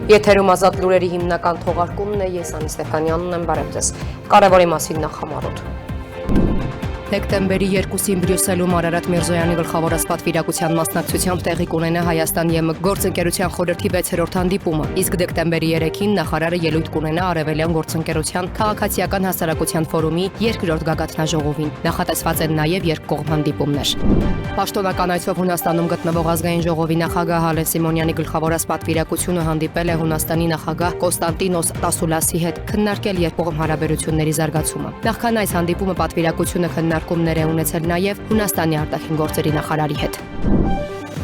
Եթերում ազատ լուրերի հիմնական թողարկումն է, ես Անի Ստեփանյանն եմ, բարև ձեզ։ Կարևորի մասին նախամարոտ։ Դեկտեմբերի 2-ին Բրյուսելում Արարատ Միրզոյանի գլխավորած պատվիրակության մասնակցությամբ տեղի կունենա Հայաստան ԵՄ գործընկերության խորհրդի 6-րդ հանդիպումը, իսկ դեկտեմբերի 3-ին նախարարը ելույթ կունենա Արևելյան գործընկերության քաղաքացիական հասարակության ֆորումի երկրորդ գագաթնաժողովին։ Նախատեսված են նաև երկկողմ հանդիպումներ։ Պաշտոնական այցով Հունաստանում գտնվող ազգային ժողովի նախագահ Ալեն Սիմոնյանի գլխավորած պատվիրակությունը հանդիպել է Հունաստանի նախագահ Կոստանտինոս Տասուլասի հետ քննարկել երկկողմ հարաբերությունների զարգացումը։ Նախքան այս հանդիպումը պատվիրակությունը քննարկումներ է ունեցել նաև Հունաստանի արտաքին գործերի նախարարի հետ։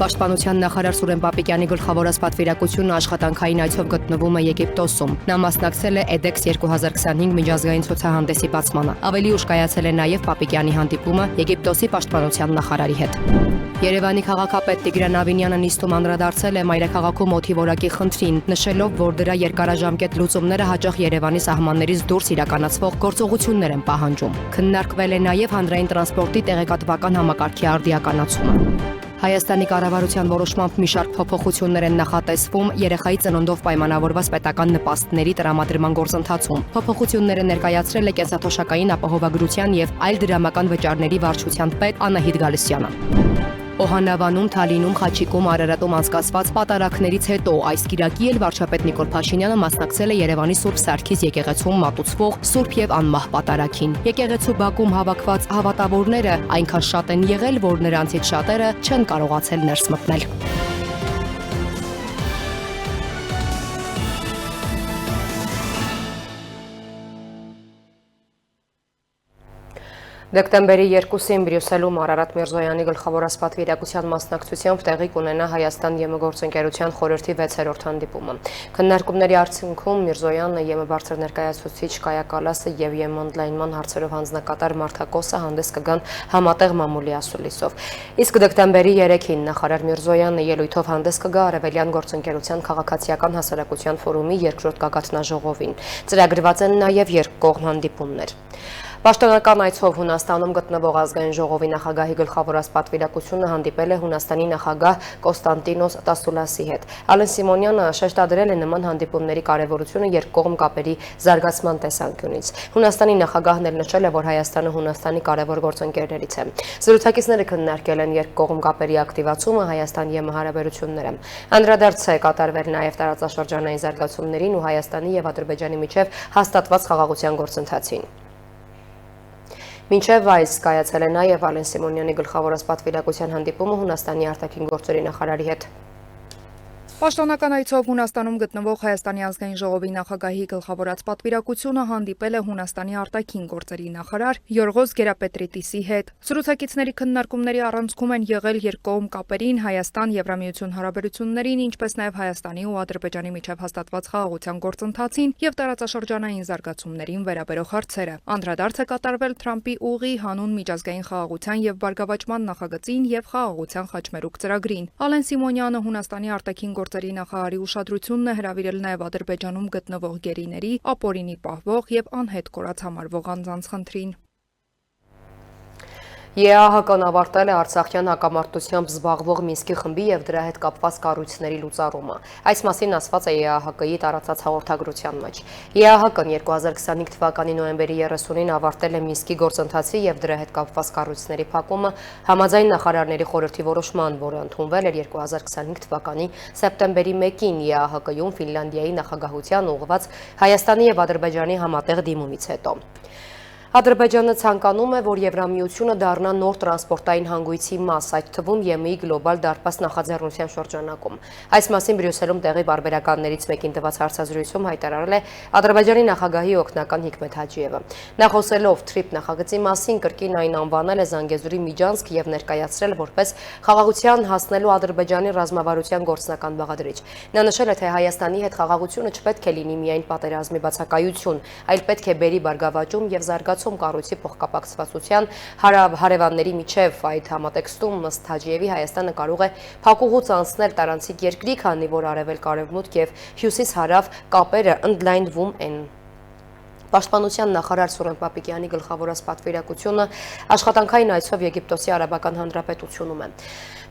Պաշտպանության նախարար Սուրեն Պապիկյանի գլխավորած պատվիրակությունը աշխատանքային այցով գտնվում է Եգիպտոսում։ Նա մասնակցել է EDEX 2025 միջազգային ցուցահանդեսի բացմանը։ Ավելի ուշ կայացել է նաև Պապիկյանի հանդիպումը Եգիպտոսի պաշտպանության նախարարի հետ։ Երևանի քաղաքապետ Տիգրան Ավինյանը նիստում անդրադարձել է մայրաքաղաքում օդի որակի խնդրին, նշելով, որ դրա երկարաժամկետ լուծումները հաճախ Երևանի սահմաններից դուրս իրականացվող գործողություններ են պահանջում։ Քննարկվել է նաև հանրային տրանսպորտի տեղեկատվական համակարգի արդիականացումը։ Հայաստանի կառավարության որոշմամբ մի շարք փոփոխություններ են նախատեսվում երեխայի ծնունդով պայմանավորված պետական նպաստների տրամադրման գործընթացում։ Փոփոխությունները ներկայացրել է կենսաթոշակային ապահովագրության եւ այլ դրամական վճարների վարչության պետ Անահիտ Գալստյանը։ Օհանավանում, Թալինում, Խաչիկում, Արարատում անցկացված պատարակներից հետո այս կիրակի էլ վարչապետ Նիկոլ Փաշինյանը մասնակցել է Երևանի Սուրբ Սարգիս եկեղեցում մատուցվող Սուրբ եւ անմահ պատարակին։ Եկեղեցու բակում հավաքված հավատավորները այնքան շատ են եղել, որ նրանցից շատերը չեն կարողացել ներս մտնել։ Դեկտեմբերի 2-ին Բրյուսելում Արարատ Միրզոյանի գլխավորած պատվիրակության մասնակցությամբ տեղի կունենա Հայաստան ԵՄ գործընկերության խորհրդի 6-րդ հանդիպումը։ Քննարկումների արդյունքում Միրզոյանը, ԵՄ բարձր ներկայացուցիչ Կայա Կալասը եւ ԵՄ ընդլայնման հարցերով հանձնակատար Մարտակոսը հանդես կգան համատեղ մամուլի ասուլիսով։ Իսկ դեկտեմբերի 3-ին նախարար Միրզոյանը ելույթով հանդես կգա Արևելյան գործընկերության քաղաքացիական հասարակության ֆորումի երկրորդ գագաթնաժողովին։ Ծրագրված են նաև երկկողմ հանդիպումներ։ Պաշտոնական այցով Հունաստանում գտնվող ազգային ժողովի նախագահի գլխավորած պատվիրակությունը հանդիպել է Հունաստանի նախագահ Կոստանտինոս Տասուլասի հետ։ Ալեն Սիմոնյանը շեշտադրել է նման հանդիպումների կարևորությունը երկկողմ կապերի զարգացման տեսանկյունից։ Հունաստանի նախագահն էլ նշել է, որ Հայաստանը Հունաստանի կարևոր գործընկերներից է։ Զրուցակիցները քննարկել են երկկողմ կապերի ակտիվացումը, Հայաստան-ԵՄ հարաբերությունները։ Անդրադարձ է կատարվել նաև տարածաշրջանային զարգացումներին ու Հայաստանի եւ Ադրբեջանի միջև հաստատված խաղաղության գործընթացին։ Մինչև այս կայացել է նաև Ալեն Սիմոնյանի գլխավորած պատվիրակության հանդիպումը Հունաստանի արտաքին գործերի նախարարի հետ։ Պաշտոնական այցով Հունաստանում գտնվող Հայաստանի ազգային ժողովի նախագահի գլխավորած պատվիրակությունը հանդիպել է Հունաստանի արտաքին գործերի նախարար Յորղոս Գերապետրիտիսի հետ։ Զրուցակիցների քննարկումների առանցքում են եղել երկկողմ կապերին, Հայաստան-Եվրամիություն հարաբերություններին, ինչպես նաև Հայաստանի ու Ադրբեջանի միջև հաստատված խաղաղության գործընթացին եւ տարածաշրջանային զարգացումներին վերաբերող հարցերը։ Անդրադարձ է կատարվել Թրամփի ուղի հանուն միջազգային խաղաղության եւ բարգավաճման նախագծին եւ խաղաղության խաչմերուկ ծրագրին։ Ալեն Սիմոնյանը Հունաստանի արտաքին գործերի նախարարի ուշադրությունն է հրավիրել նաև Ադրբեջանում գտնվող գերիների, ապօրինի պահվող եւ անհետ կորած համարվող անձանց խնդրին։ ԵԱՀԿ-ն ավարտել է Արցախյան հակամարտությամբ զբաղվող Մինսկի խմբի եւ դրա հետ կապված կառույցների լուծարումը։ Այս մասին ասված է ԵԱՀԿ-ի տարածած հաղորդագրության մեջ։ ԵԱՀԿ-ն 2025 թվականի նոյեմբերի 30-ին ավարտել է Մինսկի գործընթացի եւ դրա հետ կապված կառույցների փակումը համաձայն նախարարների խորհրդի որոշման, որը ընդունվել էր 2025 թվականի սեպտեմբերի 1-ին ԵԱՀԿ-ում Ֆինլանդիայի նախագահության ուղղված Հայաստանի եւ Ադրբեջանի համատեղ դիմումից հետո։ Ադրբեջանը ցանկանում է, որ Եվրամիությունը դառնա նոր տրանսպորտային հանգույցի մաս, այդ թվում ԵՄ-ի գլոբալ դարպաս նախաձեռնության շրջանակում։ Այս մասին Բրյուսելում տեղի բարբերականներից մեկին տված հարցազրույցում հայտարարել է Ադրբեջանի նախագահի օգնական Հիկմեթ Հաջիևը։ Նա խոսելով TRIP նախագծի մասին կրկին այն անվանել է Զանգեզուրի միջանցք եւ ներկայացրել որպես խաղաղության հասնելու Ադրբեջանի ռազմավարության գործնական բաղադրիչ։ Նա նշել է, թե Հայաստանի հետ խաղաղությունը չպետք է լինի միայն պատերազմի բացակայություն, այլ պետք է բերի բարգավաճում եւ զարգացում կառույցի փոխկապակցվածության հարևանների միջև։ Այդ համատեքստում ըստ Հաջիևի Հայաստանը կարող է փակուղուց անցնել տարանցիկ երկրի, քանի որ արևելք-արևմուտք եւ հյուսիս-հարավ կապերը ընդլայնվում են։ Պաշտպանության նախարար Սուրեն Պապիկյանի գլխավորած պատվիրակությունը աշխատանքային այցով Եգիպտոսի Արաբական Հանրապետությունում է։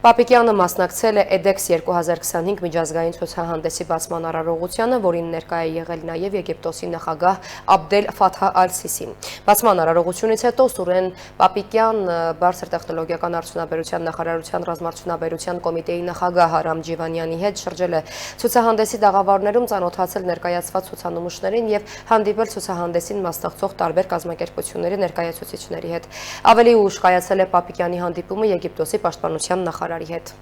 Պապիկյանը մասնակցել է EDEX 2025 միջազգային ցուցահանդեսի բացման արարողությանը, որին ներկա է եղել նաև Եգիպտոսի նախագահ Աբդել Ֆաթհ Ալ-Սիսին։ Բացման արարողությունից հետո Սուրեն Պապիկյան բարձր տեխնոլոգիական արդյունաբերության նախարարության ռազմարդյունաբերության կոմիտեի նախագահ Արամ Ջիվանյանի հետ շրջել է ցուցահանդեսի դաղավարներում, ծանոթացել ներկայացված ցուցանմուշներին եւ հանդիպել ցուցահանդեսին մասնակցող տարբեր կազմակերպությունների ներկայացուցիչների հետ։ Ավելի ուշ կայացել է Պապիկյանի հանդիպումը Եգիպտոսի պաշտպանության նախարարի հետ։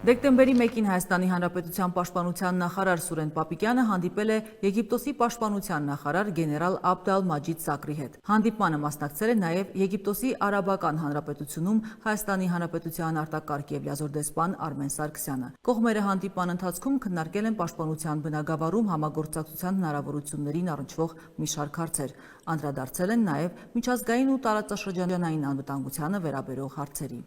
Դեկտեմբերի 1-ին Հայաստանի Հանրապետության պաշտպանության նախարար Սուրեն Պապիկյանը հանդիպել է Եգիպտոսի պաշտպանության նախարար գեներալ Աբդ Ալ-Մաջիդ Սակրի հետ։ Հանդիպմանը մասնակցել է նաև Եգիպտոսի Արաբական Հանրապետությունում Հայաստանի Հանրապետության արտակարգ և լիազոր դեսպան Արմեն Սարգսյանը։ Կողմերը հանդիպման ընթացքում քննարկել են պաշտպանության բնագավառում համագործակցության հնարավորություններին առնչվող մի շարք հարցեր։ Անդրադարձել են նաև միջազգային ու տարածաշրջանային անվտանգությանը վերաբերող հարցերի։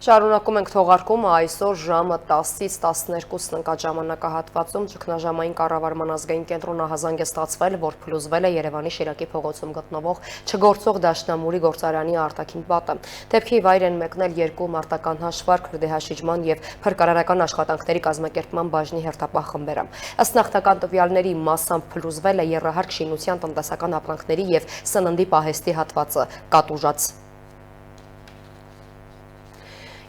Շարունակում ենք թողարկումը այսօր ժամը 10-ից 12 ընկած ժամանակահատվածում ճգնաժամային կառավարման ազգային կենտրոնը հազանգստացվել, որ փլուզվել է Երևանի Շիրակի փողոցում գտնվող չգործող դաշնամուրի գործարանի արտաքին պատը։ Դեպքի վայր են մեկնել երկու մարտական հաշվարկ, հրդեհաշիջման եւ փրկարարական աշխատանքների կազմակերպման բաժնի հերթապահ խմբերը։ Ըստ նախնական տվյալների մասամբ փլուզվել է եռահարկ շինության տնտեսական ապրանքների եւ սննդի պահեստի հատվածը կատուժած։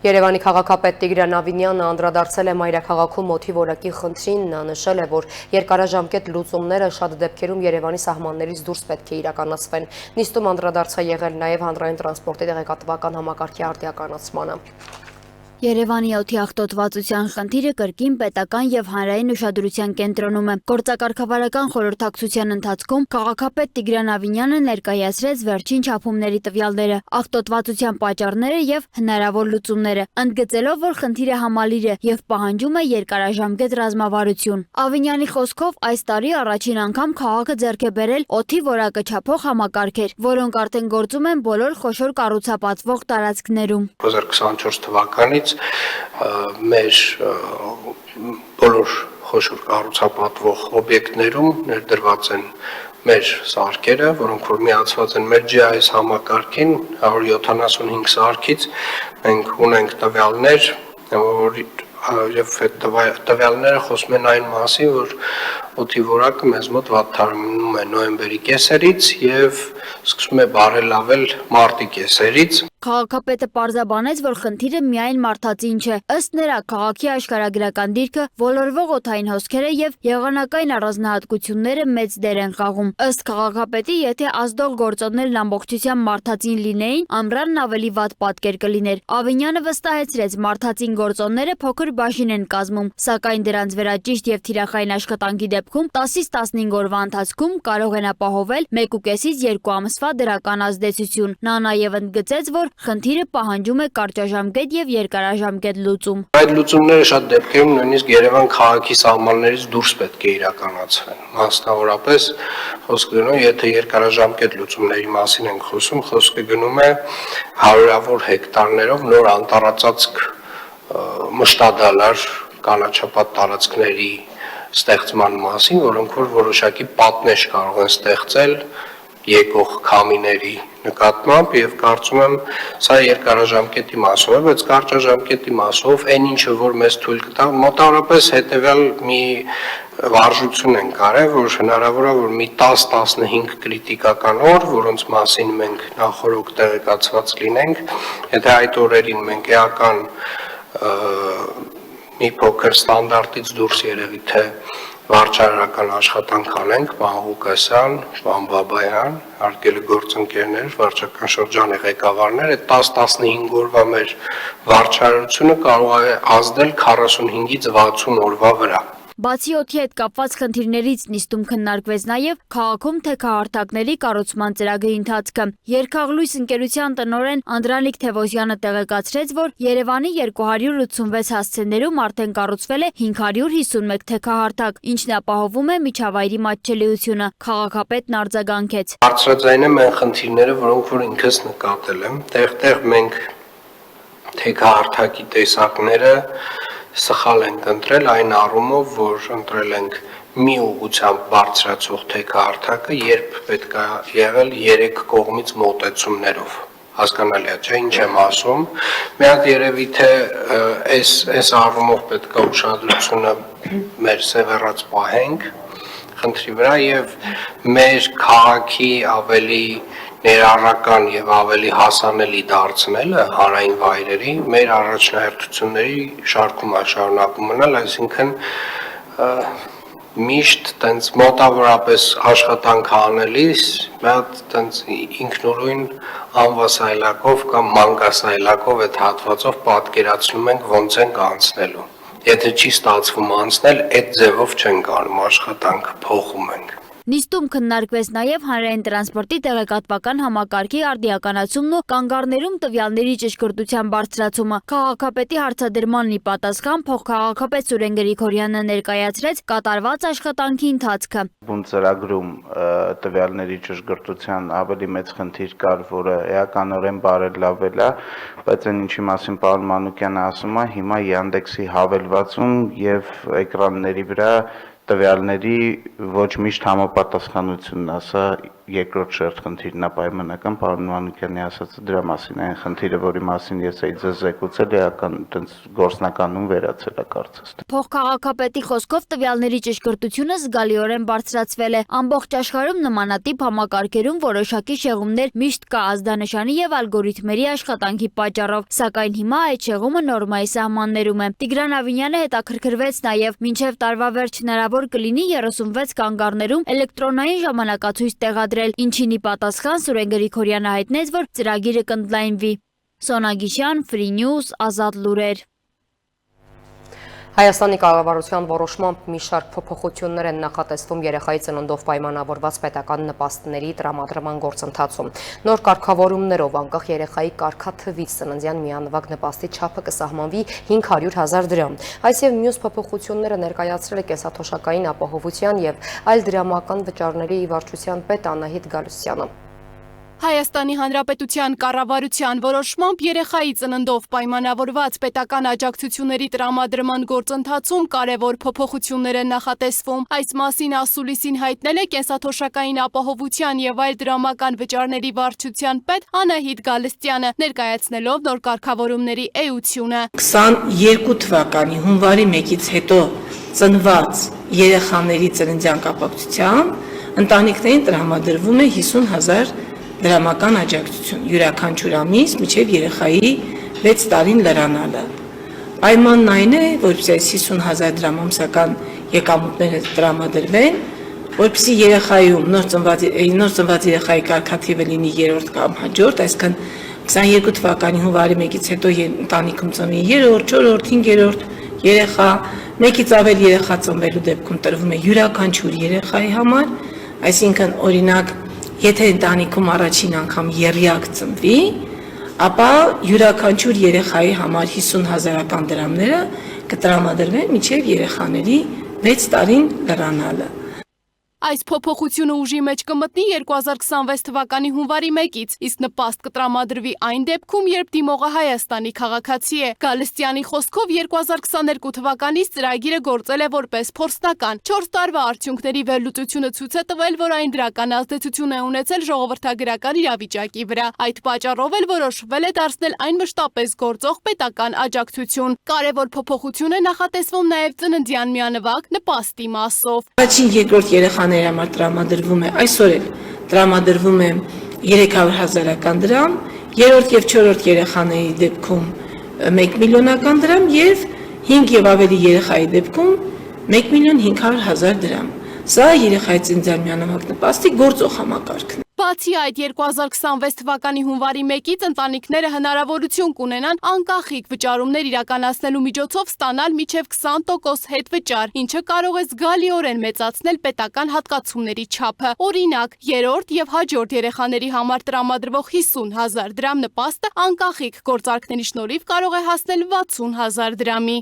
Երևանի քաղաքապետ Տիգրան Ավինյանը անդրադարձել է մայրաքաղաքում օդի որակի խնդրին, նա նշել է, որ երկարաժամկետ լուծումները շատ դեպքերում Երևանի սահմաններից դուրս պետք է իրականացվեն։ Նիստում անդրադարձ է եղել նաև հանրային տրանսպորտի տեղեկատվական համակարգի արդիականացմանը։ Երևանի օդի աղտոտվածության խնդիրը կրկին պետական եւ հանրային ուշադրության կենտրոնում է։ Գործակարգավարական խորհրդակցության ընթացքում քաղաքապետ Տիգրան Ավինյանը ներկայացրեց վերջին չափումների տվյալները, աղտոտվածության պատճառները եւ հնարավոր լուծումները, ընդգծելով, որ խնդիրը համալիր է եւ պահանջում է երկարաժամկետ ռազմավարություն։ Ավինյանի խոսքով այս տարի առաջին անգամ քաղաքը ձեռք է բերել օդի որակը չափող համակարգեր, որոնք արդեն գործում են բոլոր խոշոր կառուցապատվող տարածքներում։ 2024 թվականից մեր բոլոր խոշոր կառուցապատվող օբյեկտներում ներդրված են մեր սարքերը, որոնք որ միացված են մեր GIS համակարգին, 175 սարքից մենք ունենք տվյալներ, եւ այդ տվյալները խոսում են այն մասին, որ օդի որակը մեզ մոտ վատթարանում է նոյեմբերի կեսերից եւ սկսում է բարելավել մարտի կեսերից։ Քաղաքապետը պարզաբանեց, որ խնդիրը միայն մարդածին չէ։ Ըստ նրա, քաղաքի աշխարհագրական դիրքը, ոլորվող օդային հոսքերը եւ եղանակային առանձնահատկությունները մեծ դեր են խաղում։ Ըստ քաղաքապետի, եթե ազդող գործոններն ամբողջությամբ մարդածին լինեին, ամռանն ավելի վատ պատկեր կլիներ։ Ավինյանը վստահեցրեց, մարդածին գործոնները փոքր բաժին են կազմում, սակայն դրանց վերաճիշտ եւ թիրախային աշխատանքի դեպքում 10-ից 15 օրվա ընթացքում կարող են ապահովել 1.5-ից 2 ամսվա դրական ազդեցություն։ Նա նաեւ ընդգծեց, որ խնդիրը պահանջում է կարճաժամկետ եւ երկարաժամկետ լուծում։ Այդ լուծումները շատ դեպքերում նույնիսկ Երևան քաղաքի սահմաններից դուրս պետք է իրականացվեն։ Մասնավորապես խոսքը գնում, եթե երկարաժամկետ լուծումների մասին ենք խոսում, խոսքը գնում է հարյուրավոր հեկտարներով նոր անտառածածկ մշտադալար կանաչապատ տարածքների ստեղծման մասին, որոնք որ որոշակի պատնեշ կարող են ստեղծել եկող քամիների նկատմամբ եւ կարծում եմ սա երկարաժամկետի մասով է, բայց կարճաժամկետի մասով այն ինչը որ մեզ թույլ կտա մոտավորապես հետեւյալ մի վարժություն են կարել, որ հնարավոր է որ մի 10-15 կրիտիկական օր, որոնց մասին մենք նախորոք տեղեկացված լինենք, եթե այդ օրերին մենք էական մի փոքր ստանդարտից դուրս երևի թե վարչարարական աշխատանք անենք, պարոն Ղուկասյան, պարոն Բաբայան, հարգելի գործընկերներ, վարչական շրջանի ղեկավարներ, այդ 10-15 օրվա մեր վարչարարությունը կարող է ազդել 45-ից 60 օրվա վրա։ Բացի օդի հետ կապված խնդիրներից նիստում քննարկվեց նաև քաղաքում թեքահարթակների կառուցման ծրագրի ընթացքը։ Երկաղլույս ընկերության տնօրեն Անդրանիկ Թևոսյանը տեղեկացրեց, որ Երևանի 286 հասցեներում արդեն կառուցվել է 551 թեքահարթակ, ինչն ապահովում է միջավայրի մատչելիությունը։ Քաղաքապետն արձագանքեց. Բարձրաձայնեմ այն խնդիրները, որոնք որ ինքս նկատել եմ, տեղ-տեղ մենք թեքահարթակի տեսակները սխալ ենք ընտրել այն առումով, որ ընտրել ենք մի ուղղությամբ բարձրացող թեքահարթակը, երբ պետք է եղել 3 կողմից մոտեցումներով։ Հասկանալի է, չէ՞, ինչ եմ ասում։ Մի հատ երևի թե այս առումով պետք է ուշադրությունը մեր սևեռած պահենք խնդրի վրա եւ մեր քաղաքի ավելի ներառական եւ ավելի հասանելի դարձնելը հանրային վայրերի մեր առաջնահերթությունների շարքում է շարունակում մնալ, այսինքն միշտ տենց մոտավորապես աշխատանք անելիս մի հատ տենց ինքնուրույն անվասայլակով կամ մանկասայլակով այդ հատվածով պատկերացնում ենք ոնց ենք անցնելու։ Եթե չի ստացվում անցնել, այդ ձևով չենք անում աշխատանքը, փոխում ենք։ Նիստում քննարկվեց նաև հանրային տրանսպորտի տեղեկատվական համակարգի արդիականացումն ու կանգառներում տվյալների ճշգրտության բարձրացումը։ Քաղաքապետի հարցադրմանն ի պատասխան փոխքաղաքապետ Սուրեն Գրիգորյանը ներկայացրեց կատարված աշխատանքի ընթացքը։ Բուն ծրագրում տվյալների ճշգրտության ավելի մեծ խնդիր կար, որը էականորեն բարելավել է, բայց այն ինչի մասին պարոն Մանուկյանը ասում է, հիմա Yandex-ի հավելվածում եւ էկրանների վրա տվյալների ոչ միշտ համապատասխանությունն է, սա երկրորդ շերտխնդիրն է պայմանական, պարոն Մանուկյանի ասածը դրա մասին, այն խնդիրը, որի մասին ես էի ձեզ զեկուցել, էական գործնականում վերացել է կարծես։ Փոխքաղաքապետի խոսքով տվյալների ճշգրտությունը զգալիորեն բարձրացվել է։ Ամբողջ աշխարհում նմանատիպ համակարգերում որոշակի շեղումներ միշտ կա ազդանշանի եւ ալգորիթմերի աշխատանքի պատճառով, սակայն հիմա այդ շեղումը նորմայի սահմաններում է։ Տիգրան Ավինյանը հետաքրքրվեց նաեւ մինչեւ տարվա վերջ հնարավոր կլինի 36 կանգառներում էլեկտրոնային ժամանակացույց տեղադրել, ինչին ի պատասխան Սուրեն Գրիգորյանը հայտնեց, որ ծրագիրը կընդլայնվի։ Սոնա Գիշյան, Free News, Ազատ լուրեր։ Հայաստանի կառավարության որոշմամբ մի շարք փոփոխություններ են նախատեսվում երեխայի ծննդով պայմանավորված պետական նպաստների տրամադրման գործընթացում։ Նոր կարգավորումներով անկախ երեխայի կարգաթվից ծննդյան միանվագ նպաստի չափը կսահմանվի 500,000 դրամ։ Այս եւ մյուս փոփոխությունները ներկայացրել է կենսաթոշակային ապահովության եւ այլ դրամական վճարների ի վարչության պետ Անահիտ Գալստյանը։ Հայաստանի Հանրապետության կառավարության որոշմամբ երեխայի ծննդով պայմանավորված պետական աջակցությունների տրամադրման գործընթացում կարևոր փոփոխություններ են նախատեսվում։ Այս մասին ասուլիսին հայտնել է կենսաթոշակային ապահովության եւ այլ դրամական վճարների վարչության պետ Անահիտ Գալստյանը, ներկայացնելով նոր կարգավորումների էությունը։ 22 թվականի հունվարի 1-ից հետո ծնված երեխաների ծննդյան կապակցությամբ ընտանիքներին տրամադրվում է 50,000 դրամական աջակցություն յուրաքանչյուր ամիս մինչև երեխայի 6 տարին լրանալը։ Պայմանն այն է, որպեսզի այս 50,000 դրամ ամսական եկամուտները տրամադրվեն, որպեսզի երեխայում նոր ծնված երեխայի կարգաթիվը լինի 3-րդ կամ հաջորդ, այսինքն 22 թվականի հունվարի 1-ից հետո ընտանիքում ծնվի 3-րդ, 4-րդ, 5-րդ երեխա, մեկից ավել երեխա ծնվելու դեպքում տրվում է յուրաքանչյուր երեխայի համար, այսինքն օրինակ եթե ընտանիքում առաջին անգամ եռյակ ծնվի, ապա յուրաքանչյուր երեխայի համար 50,000 դրամները կտրամադրվեն մինչև երեխաների 6 տարին լրանալը։ Այս փոփոխությունը ուժի մեջ կմտնի 2026 թվականի հունվարի 1-ից, իսկ նպաստ կտրամադրվի այն դեպքում, երբ դիմողը Հայաստանի քաղաքացի է։ Գալստյանի խոսքով 2022 թվականից ծրագիրը գործել է որպես փորձնական։ 4 տարվա արդյունքների վերլուծությունը ցույց է տվել, որ այն դրական ազդեցություն է ունեցել ժողովրդագրական իրավիճակի վրա։ Այդ պատճառով էլ որոշվել է դարձնել այն մշտապես գործող պետական աջակցություն։ Կարևոր փոփոխություն է նախատեսվում նաև ծննդյան միանվագ նպաստի մասով։ Առաջին երկրորդ երեխաների համար տրամադրվում է այսօր էլ տրամադրվում է 300,000 դրամ, երրորդ եւ չորրորդ երեխաների դեպքում 1 միլիոնական դրամ եւ 5 եւ ավելի երեխայի դեպքում 1,500,000 դրամ։ Սա երեխայի ծննդյան միանվագ նպաստի գործող համակարգն է։ Բացի այդ 2026 թվականի հունվարի 1-ից ընտանիքները հնարավորություն կունենան անկախիկ վճարումներ իրականացնելու միջոցով ստանալ մինչև 20% հետվճար, ինչը կարող է զգալիորեն մեծացնել պետական հատկացումների չափը։ Օրինակ, երրորդ եւ հաջորդ երեխաների համար տրամադրվող 50,000 դրամ նպաստը անկախիկ գործարքների շնորհիվ կարող է հասնել 60,000 դրամի։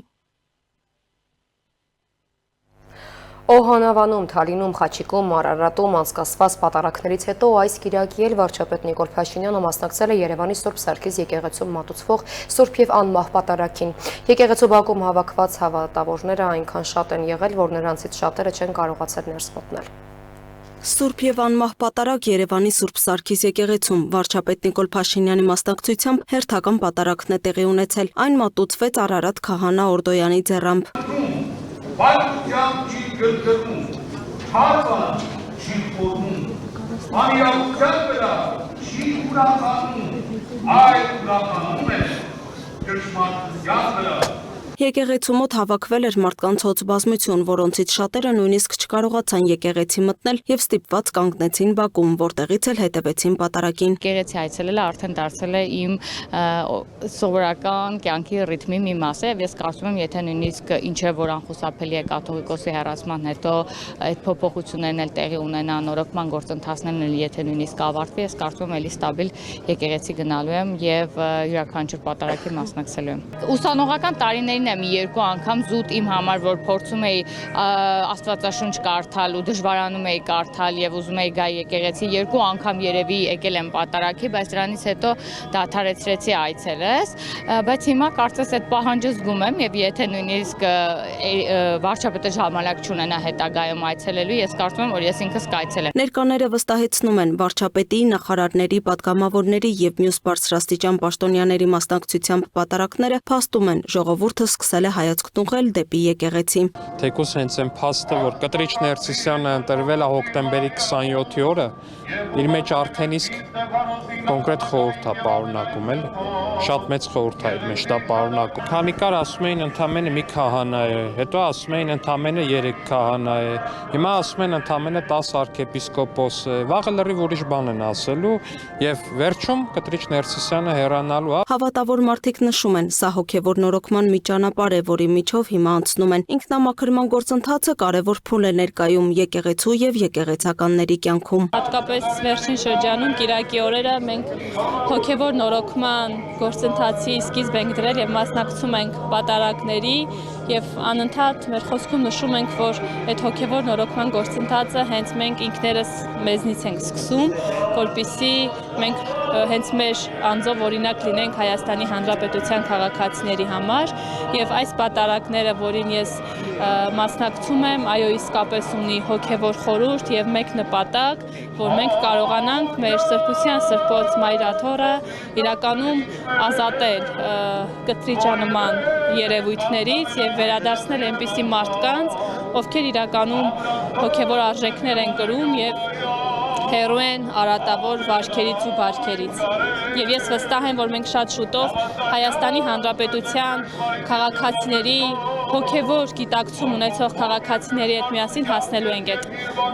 Օհանավանում, Թալինում, Խաչիկում, Արարատում անցկացված պատարակներից հետո այս կիրակի էլ վարչապետ Նիկոլ Փաշինյանը մասնակցել է Երևանի Սուրբ Սարգիս եկեղեցում մատուցվող Սուրբ եւ անմահ պատարակին։ Եկեղեցու բակում հավաքված հավատավորները այնքան շատ են եղել, որ նրանցից շատերը չեն կարողացել ներս մտնել։ Սուրբ եւ անմահ պատարակ Երևանի Սուրբ Սարգիս եկեղեցում վարչապետ Նիկոլ Փաշինյանի մասնակցությամբ հերթական պատարակն է տեղի ունեցել։ Այն մատուցվեց Արարատ քահանա Օրդոյանի ձեռամբ։ Եկեղեցու մոտ հավաքվել էր մարդկանց հոծ բազմություն, որոնցից շատերը նույնիսկ չկարողացան եկեղեցի մտնել եւ ստիպված կանգնեցին բակում, որտեղից էլ հետևեցին պատարակին։ Եկեղեցի այցելելը արդեն դարձել է իմ սովորական կյանքի ռիթմի մի մաս է եւ ես կարծում եմ, եթե նույնիսկ ինչը որ անխուսափելի է կաթողիկոսի հեռացման հետո այդ փոփոխություններն էլ տեղի ունենան, նորոգման գործընթացներն էլ եթե նույնիսկ ավարտվի, ես կարծում եմ էլի ստաբիլ եկեղեցի գնալու եմ եւ յուրաքանչյուր պատարակի մասնակցելու եմ։ Ուսանողական տարիներին մի երկու անգամ զուտ իմ համար, որ փորձում էի Աստվածաշունչ կարդալ ու դժվարանում էի կարդալ եւ ուզում էի գա եկեղեցի, երկու անգամ երևի եկել եմ պատարակի, բայց դրանից հետո դադարեցրեցի այցելես, բայց հիմա կարծես այդ պահանջը զգում եմ եւ եթե նույնիսկ վարչապետը ժամանակ չունենա հետագայում այցելելու, ես կարծում եմ, որ ես ինքս կայցելեմ։ Ներկաները վստահեցնում են վարչապետի, նախարարների, պատգամավորների եւ մյուս բարձրաստիճան պաշտոնյաների մասնակցությամբ պատարակները փաստում են ժողովուրդը սկսել է հայացք ուղղել դեպի եկեղեցի։ Թեկուզ հենց այն փաստը, որ Կտրիչ Ներսիսյանը ընտրվել է հոկտեմբերի 27-ի օրը, իր մեջ արդեն իսկ կոնկրետ խորհուրդ է պարունակում, էլի։ Շատ մեծ խորհուրդ է իր մեջ դա պարունակում։ Քանի կար ասում էին ընդամենը մի քահանա է, հետո ասում էին ընդամենը 3 քահանա է, հիմա ասում են ընդամենը 10 arczepiskopos է, վաղը լրիվ ուրիշ բան են ասելու եւ վերջում Կտրիչ Ներսիսյանը հեռանալու է։ Հավատավոր մարդիկ նշում են, սա հոգեվոր նորոգման մի ճանապարհ է, որի միջով հիմա անցնում են։ Ինքնամաքրման գործընթացը կարևոր փուլ է ներկայում եկեղեցու եւ եկեղեցականների կյանքում։ Հատկապես վերջին շրջանում Կիրակի օրերը մենք հոգեվոր նորոգման գործընթացի սկիզբ ենք դրել եւ մասնակցում ենք պատարակների եւ անընդհատ մեր խոսքում նշում ենք, որ այդ հոգեվոր նորոգման գործընթացը հենց մենք ինքներս մեզնից ենք սկսում, որպեսզի մենք հենց մեր անձով օրինակ լինենք Հայաստանի Հանրապետության քաղաքացիների համար եւ այս պատարակները, որին ես մասնակցում եմ, այո, իսկապես ունի հոգեվոր խորհուրդ եւ մեկ նպատակ, որ մենք կարողանանք մեր սրբության սրբոց Մայրաթորը իրականում ազատել կտրիճանման երևույթներից եւ վերադարձնել այնպիսի մարդկանց, ովքեր իրականում հոգեվոր արժեքներ են կրում եւ հեռու են արատավոր վարքերից ու բարքերից։ Եվ ես վստահ եմ, որ մենք շատ շուտով Հայաստանի Հանրապետության քաղաքացիների հոգեվոր գիտակցում ունեցող քաղաքացիների հետ միասին հասնելու ենք այդ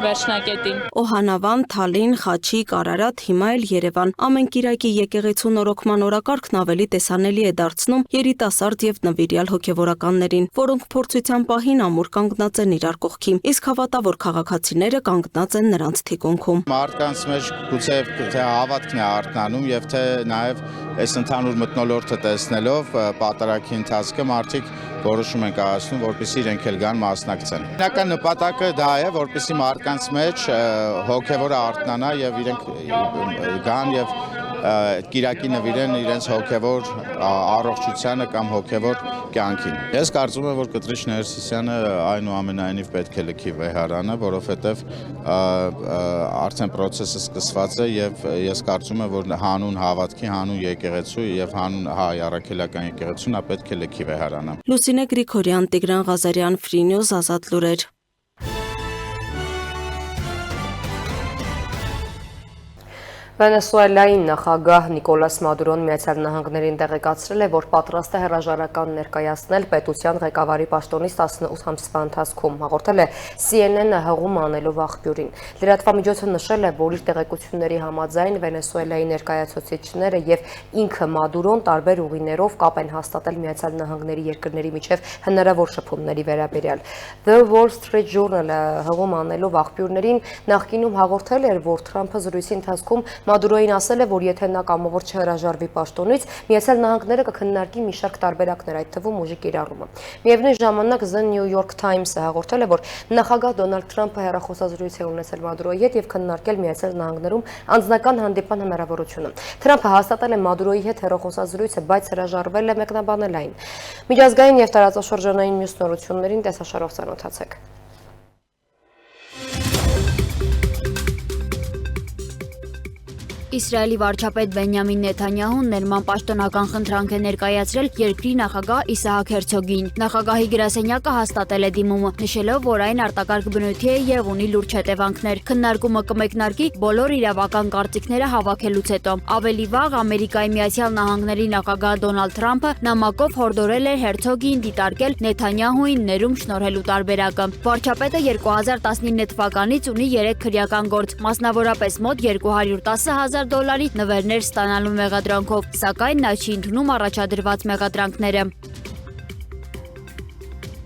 վերջնակետին։ Օհանավան, Թալին, Խաչիկ, Արարատ, հիմա էլ Երևան։ Ամեն կիրակի եկեղեցու նորոգման օրակարգն ավելի տեսանելի է դարձնում երիտասարդ եւ նվիրյալ հոգեվորականներին, որոնք փորձության պահին ամուր կանգնած են իրար կողքի, իսկ հավատավոր քաղաքացիները կանգնած են նրանց թիկունքում։ Մարդկանց մեջ գուցե թե հավատքն է արթնանում եւ թե նաեւ այս ընդհանուր մթնոլորտը տեսնելով պատարակի ընթացքը մարդիկ որոշում են կայացնում, որպեսզի իրենք էլ գան մասնակցեն։ Հիմնական նպատակը դա է, որպեսզի մարդկանց մեջ հոգեվորը արթնանա եւ իրենք գան եւ կիրակի նվիրեն իրենց հոգեվոր առողջությանը կամ հոգեվոր կյանքին։ Ես կարծում եմ, որ Կտրիչ Ներսիսյանը այնուամենայնիվ պետք է լքի վեհարանը, որովհետև արդեն process-ը սկսված է եւ ես կարծում եմ, որ հանուն հավատքի, հանուն եկեղեցու եւ հանուն հայ առաքելական եկեղեցու նա պետք է լքի վեհարանը։ Լուսինե Գրիգորյան, Տիգրան Ղազարյան, Free News, Ազատ լուրեր։ Վենեսուելայի նախագահ Նիկոլաս Մադուրոն Միացյալ Նահանգներին տեղեկացրել է, որ պատրաստ է հրաժարական ներկայացնել պետության ղեկավարի պաշտոնից 18 ամսվա ընթացքում, հաղորդել է CNN-ը հղում անելով աղբյուրին։ Լրատվամիջոցը նշել է, որ իր տեղեկությունների համաձայն Վենեսուելայի ներկայացուցիչները եւ ինքը Մադուրոն տարբեր ուղիներով կապ են հաստատել Միացյալ Նահանգների երկրների միջև հնարավոր շփումների վերաբերյալ։ The Wall Street Journal-ը հղում անելով աղբյուրներին նախկինում հաղորդել էր, որ Թրամփը զրույցի ընթացքում Մադուրոին ասել է, որ եթե նա կամավոր չհրաժարվի պաշտոնից, Միացյալ Նահանգները կքննարկի մի շարք տարբերակներ, այդ թվում ուժի կիրառումը։ Միևնույն ժամանակ The New York Times-ը հաղորդել է, որ նախագահ Դոնալդ Թրամփը հեռախոսազրույց է ունեցել Մադուրոյի հետ եւ քննարկել Միացյալ Նահանգներում անձնական հանդիպան հնարավորությունը։ Թրամփը հաստատել է Մադուրոյի հետ հեռախոսազրույցը, բայց հրաժարվել է մեկնաբանել այն։ Միջազգային եւ տարածաշրջանային մյուս նորություններին տեսաշարով ծանոթացեք։ Իսրայելի վարչապետ Բենյամին Նեթանյահուն ներման պաշտոնական խնդրանք է ներկայացրել երկրի նախագահ Իսահակ Հերցոգին։ Նախագահի գրասենյակը հաստատել է դիմումը, նշելով, որ այն արտակարգ բնույթի է եւ ունի լուրջ հետևանքներ։ Քննարկումը կմեկնարկի բոլոր իրավական կարծիքները հավաքելուց հետո։ Ավելի վաղ Ամերիկայի Միացյալ Նահանգների նախագահ Դոնալդ Թրամփը նամակով հորդորել էր Հերցոգին դիտարկել Նեթանյահուին ներում շնորհելու տարբերակը։ Վարչապետը 2019 թվականից ունի 3 քրեական գործ, մասնավորապես մոտ $210,000 նվերներ ստանալու մեղադրանքով, սակայն նա չի ընդունում առաջադրված մեղադրանքները։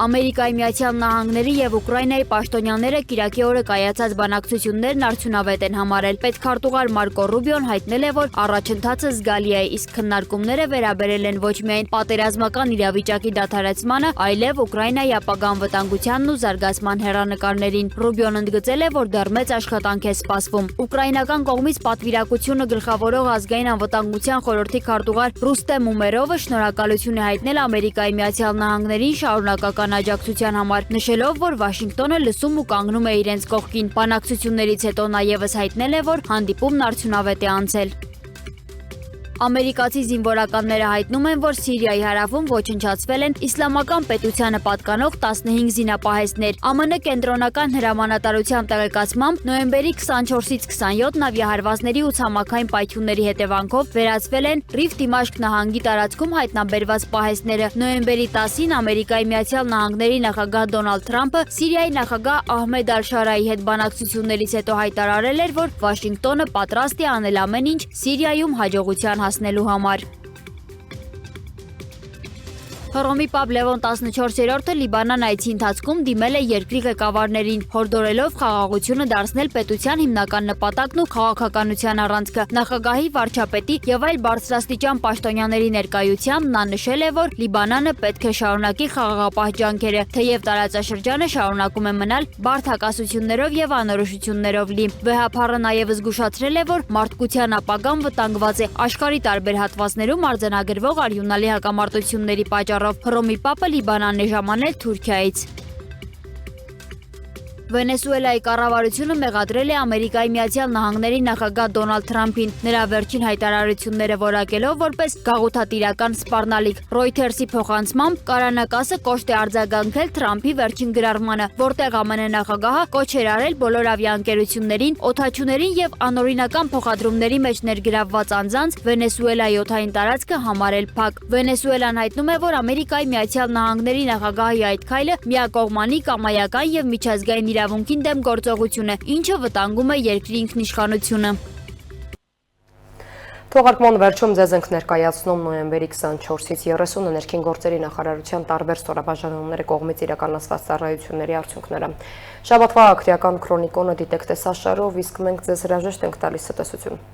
Ամերիկայի Միացյալ Նահանգների եւ Ուկրաինայի պաշտոնյաները Կիրակի օրը կայացած բանակցություններն արդյունավետ են համարել։ Պետքարտուղար Մարկո Ռուբիոն հայտնել է, որ առաջընթացը զգալի է, իսկ քննարկումները վերաբերել են ոչ միայն պատերազմական իրավիճակի դադարեցմանը, այլև Ուկրաինայի ապագա անվտանգությանն ու զարգացման հեռանկարներին։ Ռուբիոն ընդգծել է, որ դեռ մեծ աշխատանք է սպասվում։ Ուկրաինական կողմից պատվիրակությունը գլխավորող ազգային անվտանգության խորհրդի քարտուղար Ռուստեմ Ումերովը շնորհակալություն է հայտնել Ամերիկայի Միացյալ Նահանգներին շարունակական աջակցության համար, նշելով, որ Վաշինգտոնը լսում ու կանգնում է իրենց կողքին։ Բանակցություններից հետո նա ևս հայտնել է, որ հանդիպումն արդյունավետ է անցել։ Ամերիկացի զինվորականները հայտնում են, որ Սիրիայի հարավում ոչնչացվել են իսլամական պետությանը պատկանող 15 զինապահեստներ։ ԱՄՆ կենտրոնական հրամանատարության տեղեկացմամբ նոյեմբերի 24-ից 27 նավիահարվածների ու ցամաքային պայթյունների հետևանքով վերածվել են Ռիվ Դիմաշկ նահանգի տարածքում հայտնաբերված պահեստները։ Նոյեմբերի 10-ին Ամերիկայի Միացյալ Նահանգների նախագահ Դոնալդ Թրամփը Սիրիայի նախագահ Ահմեդ Ալ-Շարայի հետ բանակցություններից հետո հայտարարել էր, որ Վաշինգտոնը պատրաստ է անել ամեն ինչ Սիրիայում հաջողության հասնելու համար։ Հռոմի Պապ Լևոն 14-րդը Լիբանան այցի ընթացքում դիմել է երկրի ղեկավարներին, հորդորելով խաղաղությունը դարձնել պետության հիմնական նպատակն ու քաղաքականության առանցքը։ Նախագահի, վարչապետի եւ այլ բարձրաստիճան պաշտոնյաների ներկայությամբ նա նշել է, որ Լիբանանը պետք է շարունակի խաղաղապահ ջանքերը, թեև տարածաշրջանը շարունակում է մնալ բարդ հակասություններով եւ անորոշություններով լի։ Վեհափառը նաեւ զգուշացրել է, որ մարդկության ապագան վտանգված է աշխարհի տարբեր հատվածներում արձանագրվող արյունալի հակամարտությունների պատճառով։ Հռոմի Պապը Լիբանանն է ժամանել Թուրքիայից։ Վենեսուելայի կառավարությունը մեղադրել է Ամերիկայի Միացյալ Նահանգների նախագահ Դոնալդ Թրամփին, նրա վերջին հայտարարությունները որակելով որպես գաղութատիրական սպառնալիք։ Reuters-ի փոխանցմամբ Կարանակասը կոշտ է արձագանքել Թրամփի վերջին գրառմանը, որտեղ ԱՄՆ նախագահը կոչ էր արել բոլոր ավիաընկերություններին, օդաչուներին եւ անօրինական փոխադրումների մեջ ներգրավված անձանց Վենեսուելայի օդային տարածքը համարել փակ։ Վենեսուելան հայտնում է, որ Ամերիկայի Միացյալ Նահանգների նախագահի այդ քայլը միակողմանի, կամայական եւ միջազգային իրավունքին դեմ գործողություն է, ինչը վտանգում է երկրի ինքնիշխանությունը։ Թողարկման վերջում ձեզ ենք ներկայացնում նոյեմբերի 24-ից 30-ը ներքին գործերի նախարարության տարբեր ստորաբաժանումների կողմից իրականացված ծառայությունների արդյունքները։ Շաբաթվա ակտիական քրոնիկոնը դիտեք տեսաշարով, իսկ մենք ձեզ հրաժեշտ ենք տալիս ցտեսություն։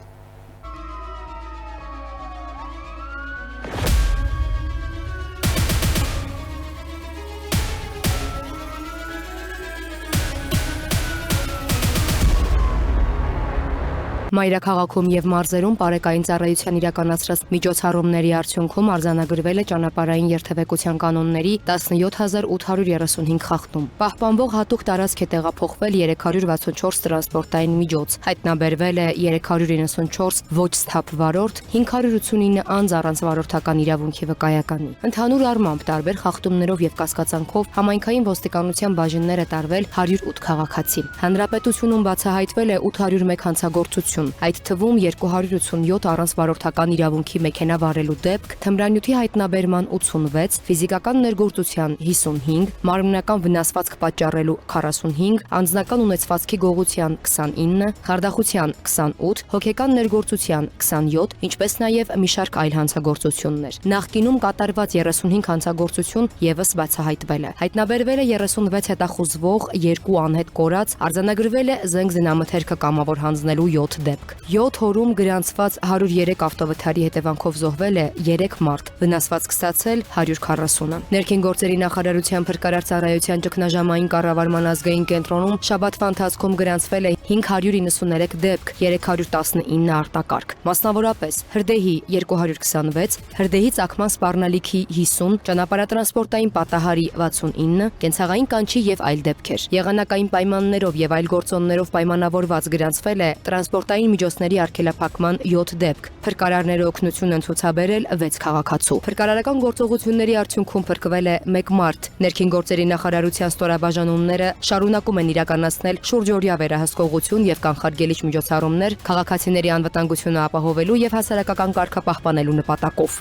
Մայրաքաղաքում եւ մարզերում բարեկային ծառայության իրականացրած միջոցառումների արդյունքում արձանագրվել է ճանապարհային երթևեկության կանոնների 17835 խախտում։ Պահպանվող հատուկ տարածք է տեղափոխվել 364 տրանսպորտային միջոց, հայտնաբերվել է 394 ոչ սթափ վարորդ, 589 անձ առանց վարորդական իրավունքի վկայականի։ Ընդհանուր առմամբ տարբեր խախտումներով եւ կասկածանքով համայնքային ոստիկանության բաժիններ է տարվել 108 քաղաքացի։ Հանրապետությունում բացահայտվել է 801 հանցագործություն, այդ թվում 287 առանց վարորդական իրավունքի մեքենա վարելու դեպք, թմրանյութի հայտնաբերման 86, ֆիզիկական ներգործության 55, մարմնական վնասվածք պատճառելու 45, անձնական ունեցվածքի գողության 29, խարդախության 28, հոգեկան ներգործության 27, ինչպես նաև մի շարք այլ հանցագործություններ։ Նախկինում կատարված 35 հանցագործություն եւս բացահայտվել է։ Հայտնաբերվել է 36 հետախուզվող, 2 անհետ կորած, արձանագրվել է զենք զինամթերքը կամավոր հանձնելու 7 դեպք։ 7 օրում գրանցված 103 ավտովթարի հետևանքով զոհվել է 3 մարդ, վնասված կստացել 140-ը։ Ներքին գործերի նախարարության փրկարար ծառայության ճգնաժամային կառավարման ազգային կենտրոնում շաբաթվա ընթացքում գրանցվել է 593 դեպք, 319 արտակարգ։ Մասնավորապես Հրդեհի 226, Հրդեհի ծագման սպառնալիքի 50, ճանապարհատրանսպորտային պատահարի 69, կենցաղային կանչի եւ այլ դեպքեր։ Եղանակային պայմաններով եւ այլ գործոններով պայմանավորված գրանցվել է տրանսպորտային միջոցների արգելափակման 7 դեպք։ Փրկարարները օգնություն են ցուցաբերել 6 քաղաքացու։ Փրկարարական գործողությունների արդյունքում փրկվել է 1 մարդ։ Ներքին գործերի նախարարության ստորաբաժանումները շարունակում են իրականացնել շուրջօրյա վերահսկողություն եւ կանխարգելիչ միջոցառումներ քաղաքացիների անվտանգությունը ապահովելու եւ հասարակական կարգը պահպանելու նպատակով։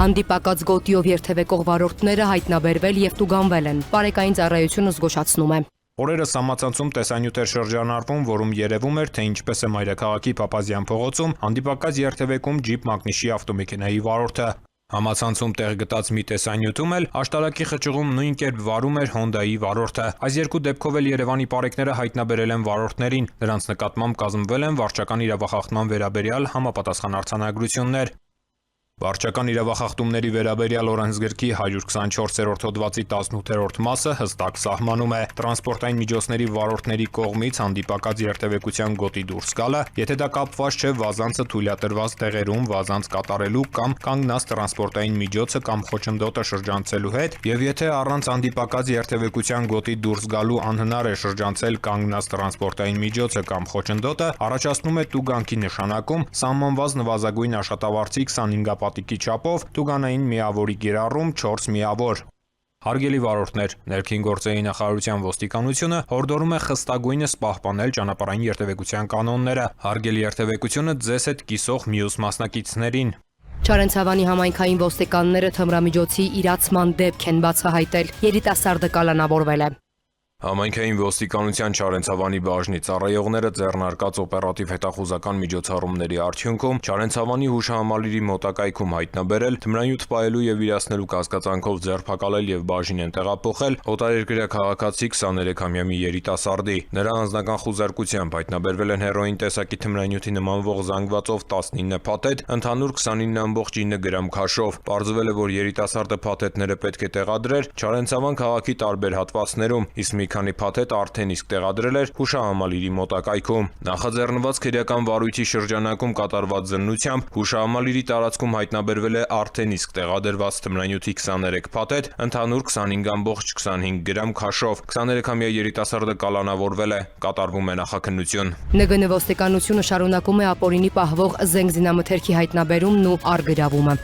Հանդիպակաց գոտիով երթևեկող վարորդները հայտնաբերվել եւ տուգանվել են։ Բարեկային ծառայությունը զգուշացնում է։ Օրերս համացանցում տեսանյութ էր շրջանառվում, որում երևում էր, թե ինչպես է Մայրաքաղաքի Փափազյան փողոցում հանդիպակաց երթևեկում ջիպ մակնիշի ավտոմեքենայի վարորդը։ Համացանցում տեղ գտած մի տեսանյութում էլ աշտարակի խճուղում նույն կերպ վարում էր Հոնդայի վարորդը։ Այս երկու դեպքով էլ Երևանի պարեկները հայտնաբերել են վարորդներին։ Նրանց նկատմամբ կազմվել են վարչական իրավախախտման վերաբերյալ համապատասխան արձանագրություններ։ Վարչական իրավախախտումների վերաբերյալ օրենսգրքի 124-րդ հոդվածի 18-րդ մասը հստակ սահմանում է տրանսպորտային միջոցների վարորդների կողմից հանդիպակաց երթևեկության գոտի դուրս գալը, եթե դա կապված չէ վազանցը թույլատրված տեղերում վազանց կատարելու կամ կանգնած տրանսպորտային միջոցը կամ խոչընդոտը շրջանցելու հետ, եւ եթե առանց հանդիպակաց երթևեկության գոտի դուրս գալու անհնար է շրջանցել կանգնած տրանսպորտային միջոցը կամ խոչընդոտը, առաջացնում է տուգանքի նշանակում սահմանված նվազագույն աշխատավարձի 25 պատիկի չափով տուգանային միավորի գերառում 4 միավոր։ Հարգելի վարորդներ, ներքին գործերի նախարարության ոստիկանությունը հորդորում է խստագույնս պահպանել ճանապարհային երթևեկության կանոնները։ Հարգելի երթևեկությունը ձեզ հետ կիսող մյուս մասնակիցներին։ Չարենցավանի համայնքային ոստիկանները թմրամիջոցի իրացման դեպք են բացահայտել։ Երիտասարդը կալանավորվել է։ Համայնքային ոստիկանության Չարենցավանի բաժնի ծառայողները ձեռնարկած օպերատիվ հետախուզական միջոցառումների արդյունքում Չարենցավանի հուշահամալիրի մոտակայքում հայտնաբերել, թմրանյութ պահելու եւ իրացնելու կասկածանքով ձերբակալել եւ բաժին են տեղափոխել օտարերկրյա քաղաքացի 23-ամյա մի երիտասարդի։ Նրա անձնական խուզարկությամբ հայտնաբերվել են հերոին տեսակի թմրանյութի նմանվող զանգվածով 19 փաթեթ, ընդհանուր 29.9 գրամ քաշով։ Պարզվել է, որ երիտասարդը փաթեթները պետք է տեղադրեր Չարենցավան քաղաքի տարբեր հատվածներում, իսկ մի քանի փաթեթ արդեն իսկ տեղադրել էր հուշահամալիրի մոտակայքում։ Նախաձեռնված քրեական վարույթի շրջանակում կատարված զննությամբ հուշահամալիրի տարածքում հայտնաբերվել է արդեն իսկ տեղադրված թմրանյութի 23 փաթեթ, ընդհանուր 25.25 գրամ քաշով։ 23-ամյա երիտասարդը կալանավորվել է, կատարվում է նախաքննություն։ ՆԳՆ ոստիկանությունը շարունակում է ապօրինի պահվող զենք զինամթերքի հայտնաբերումն ու առգրավումը։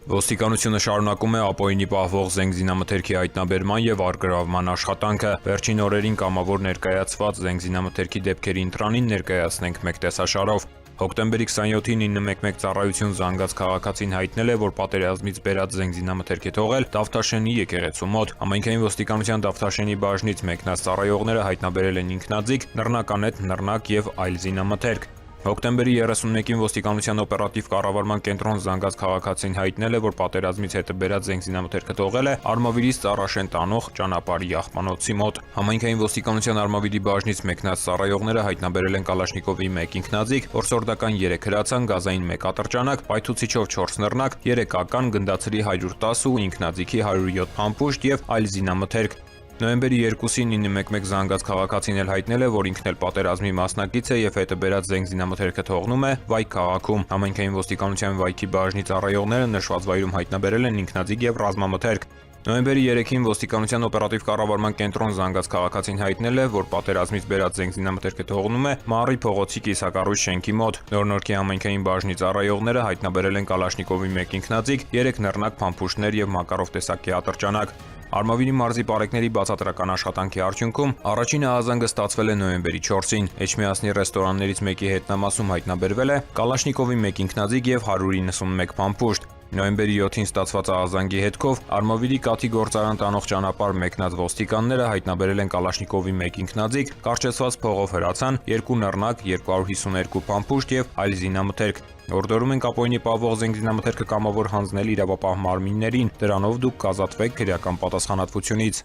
Ոստիկանությունը շարունակում է ապօրինի պահվող զենք զինամթերքի հայտնաբերման եւ առգրավման աշխատանքը։ Վերջին օրերին կամավոր ներկայացված զենք զինամթերքի դեպքերի ընտրանին ներկայացնենք մեկ տեսաշարով։ Հոկտեմբերի 27-ին 911 ծառայություն զանգած քաղաքացին հայտնել է, որ պատերազմից բերած զենք զինամթերք է թողել Դավթաշենի եկեղեցու մոտ։ Համայնքային ոստիկանության Դավթաշենի բաժնից մեկնած ծառայողները հայտնաբերել են ինքնաձիգ, նռնականետ, նռնակ եւ այլ զինամթերք։ Հոկտեմբերի 31-ին ոստիկանության օպերատիվ կառավարման կենտրոն զանգած քաղաքացին հայտնել է, որ պատերազմից հետը բերած զենք զինամթերքը թողել է Արմավիրից Ծառաշեն տանող ճանապարհի աղբանոցի մոտ։ Համայնքային ոստիկանության Արմավիրի բաժնից մեկնած ծառայողները հայտնաբերել են Կալաշնիկովի 1 ինքնաձիգ, որսորդական 3 հրացան, գազային 1 ատրճանակ, պայթուցիչով 4 նռնակ, 3 ական, գնդացրի 110 ու ինքնաձիգի 107 փամփուշտ եւ այլ զինամթերք։ Նոյեմբերի 2-ին 911 զանգած քաղաքացին էլ հայտնել է, որ ինքն էլ պատերազմի մասնակից է եւ հետը բերած զենք զինամթերքը թողնում է Վայք քաղաքում։ Համայնքային ոստիկանության Վայքի բաժնի ծառայողները նշված վայրում հայտնաբերել են ինքնաձիգ եւ ռազմամթերք։ Նոյեմբերի 3-ին ոստիկանության օպերատիվ կառավարման կենտրոն զանգած քաղաքացին հայտնել է, որ պատերազմից բերած զենք զինամթերքը թողնում է Մարի փողոցի կիսակառույց շենքի մոտ։ Նորնորքի համայնքային բաժնի ծառայողները հայտնաբերել են Կալաշնիկովի 1 ինքնաձիգ, 3 նռնակ փամփուշտներ եւ Մակարով տեսակի ատրճանակ։ Արմավիրի մարզի պարեկների բացատրական աշխատանքի արդյունքում առաջին ահազանգը ստացվել է նոյեմբերի 4-ին։ Էջմիածնի ռեստորաններից մեկի հետնամասում հայտնաբերվել է Կալաշնիկովի 1 ինքնաձիգ եւ 191 փամփուշտ։ Նոյեմբերի 7-ին ստացված ահազանգի հետքով Արմավիրի Կաթի գործարան տանող ճանապարհ մեկնած ոստիկանները հայտնաբերել են Կալաշնիկովի 1 ինքնաձիգ, կարճացված փողով հրացան, 2 նռնակ, 252 փամփուշտ եւ այլ զինամթերք։ Հորդորում ենք ապօրինի պահվող զենք զինամթերքը կամավոր հանձնել իրավապահ մարմիններին, դրանով դուք կազատվեք քրեական պատասխանատվությունից։